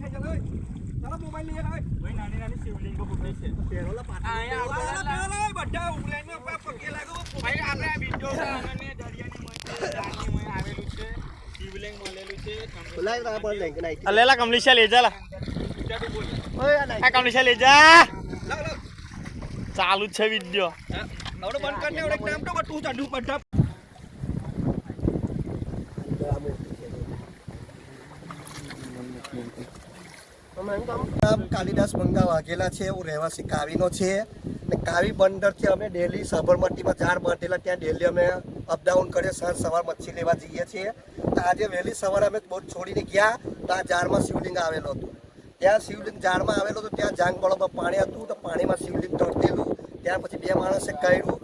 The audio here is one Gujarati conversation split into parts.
ચાલો મોબાઈલ લઈ આવે ભાઈ નાની નાની શિવલિંગ ફૂટી છે પેરોલા પાટા બધા ઉગલાઈને પગે લાગો ભાઈ આપણે આ વિડિયો છે અને દરિયાની મય આવેલું છે શિવલિંગ મળેલું છે બોલાય ના બોલ નહીં અલેલા કમલીશા લઈ જા ઓય આ કમલીશા લઈ જા ચાલુ છે વિડિયો હવે બંધ કરને એક નામ તો તું ચાડુ બધા કાલિદાસ મંગા વાઘેલા છે હું રહેવાસી કાવીનો છે ને કાવી બંદરથી અમે ડેલી સાબરમતીમાં ઝાડ બાંધેલા ત્યાં ડેલી અમે અપડાઉન કરીએ સાંજ સવાર મચ્છી લેવા જઈએ છીએ તો આજે વહેલી સવારે અમે બોટ છોડીને ગયા તો આ ઝાડમાં શિવલિંગ આવેલો હતો ત્યાં શિવલિંગ ઝાડમાં આવેલો હતો ત્યાં જાંગબળોમાં પાણી હતું તો પાણીમાં શિવલિંગ તરતેલું ત્યાર પછી બે માણસે કર્યું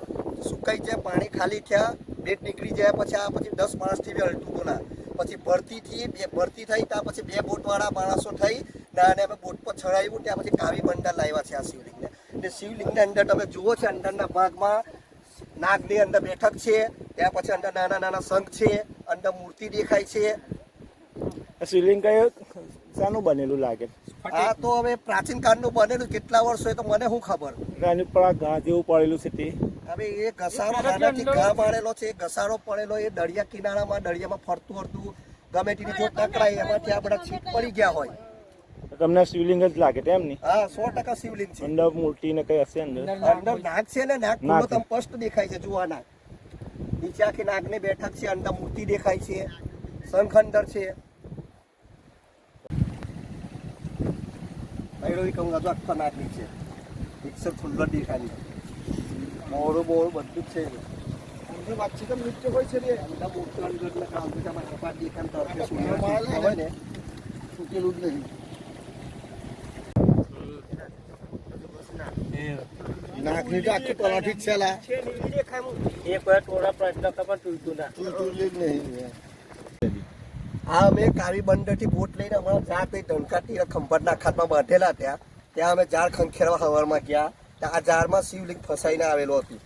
સુકાઈ જાય પાણી ખાલી થયા બેટ નીકળી જાય પછી આ પછી 10 માણસથી બી હલતું હતું ના પછી ભરતી થઈ ત્યાં પછી બે બોટવાળા માણસો થઈ અને અમે બોટ પર ચડાવ્યું ત્યાં પછી કાવી બંદર લાવ્યા છે આ શિવલિંગને એટલે શિવલિંગની અંદર તમે જુઓ છો અંદરના ભાગમાં નાગની અંદર બેઠક છે ત્યાં પછી અંદર નાના નાના શંખ છે અંદર મૂર્તિ દેખાય છે શિવલિંગ કયો શાનું બનેલું લાગે આ તો હવે પ્રાચીન કાળનું બનેલું કેટલા વર્ષ હોય તો મને શું ખબર એની પર આ ઘા જેવું પડેલું છે તે હવે એ ઘસારો નાનાથી ઘા મારેલો છે એ ઘસારો પડેલો એ દરિયા કિનારામાં દરિયામાં ફરતું ફરતું ગમે તેની જો ટકરાય એમાંથી આ બધા છીપ પડી ગયા હોય તમને શિવલિંગ જ લાગે તેમ નહીં હા 100% શિવલિંગ છે અંદર મૂર્તિ ને કઈ હશે અંદર નાગ છે ને નાગ પૂરો તમ સ્પષ્ટ દેખાય છે જુઓ નાગ નીચે આખી નાગની બેઠક છે અંદર મૂર્તિ દેખાય છે શંખ અંદર છે આયરોઈ કહું આ આખા નાગની છે એકસર ફૂલ દેખાય મોરું બધું જ છે અંદર વાતચીત તો નૃત્ય હોય છે રે અંદર મૂર્તિ અંદર કામ બીજામાં કપાટ દેખાય તરફે સુંદર હોય ને સુકેલું જ નહીં નાગની તો આખી પરાઠી જ છે લા એક વાર થોડા પ્રશ્ન કપા તૂટતું ના હા અમે કાવી બંદરથી બોટ લઈને અમારા ઝાડ કઈ ડંકાથી ખંભાતના ખાતમાં બાંધેલા ત્યાં અમે ઝાડ ખંખેરવા હવારમાં ગયા ત્યાં આ ઝાડમાં શિવલિંગ ફસાઈને આવેલું હતું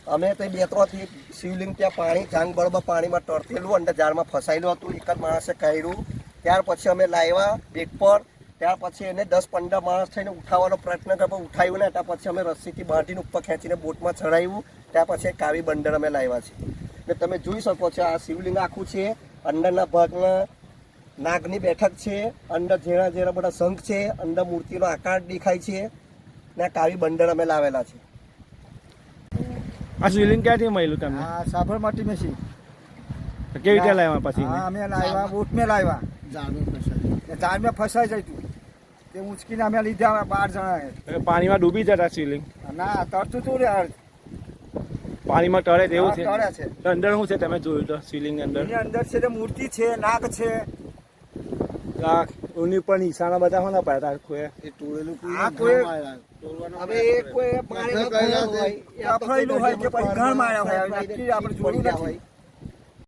અમે તો 2-3 શિવલિંગ ત્યાં પાણી જાંગ બળમાં પાણીમાં તરતેલું અંદર ઝાડમાં ફસાયેલું હતું એક જ માણસે કર્યું ત્યાર પછી અમે લાવ્યા બેટ પર ત્યાર પછી એને 10-15 માણસ થઈને ઉઠાવવાનો પ્રયત્ન કર્યો ઉઠાવ્યું ને ત્યાં પછી અમે રસ્સીથી બાંધીને ઉપર ખેંચીને બોટમાં ચડાવ્યું ત્યાં પછી કાવી બંદર અમે લાવ્યા છે ને તમે જોઈ શકો છો આ શિવલિંગ આખું છે અંદરના ભાગમાં નાગની બેઠક છે અંદર ઝેરા બધા શંખ છે અંદર મૂર્તિનો આકાર દેખાય છે ને આ કાવી બંદર અમે લાવેલા છે આ શિવલિંગ ક્યાંથી મળ્યું તમને હા સાબરમતી મેં છે કેવી રીતે લાવ્યા પછી હા અમે લાવ્યા બોટ મેં લાવ્યા ઝાડ મેં ફસાઈ જાય તું તે ઉંચકીને અમે લીધા 12 જણા પાણીમાં ડૂબી જતા શિવલિંગ ના તરતું તું રે પાણીમાં તળે તેવું છે તળે છે તો અંદર શું છે તમે જોયું તો શિવલિંગ અંદર એની અંદર છે તે મૂર્તિ છે નાગ છે ઉની પર નિશાના બધા હોના પાડતા કોઈ એ ટોળેલું આ કોઈ હવે એ કોઈ પાણીમાં અફળેલું હોય કે પછી ઘર માર્યા હોય નક્કી આપણે જોયું નથી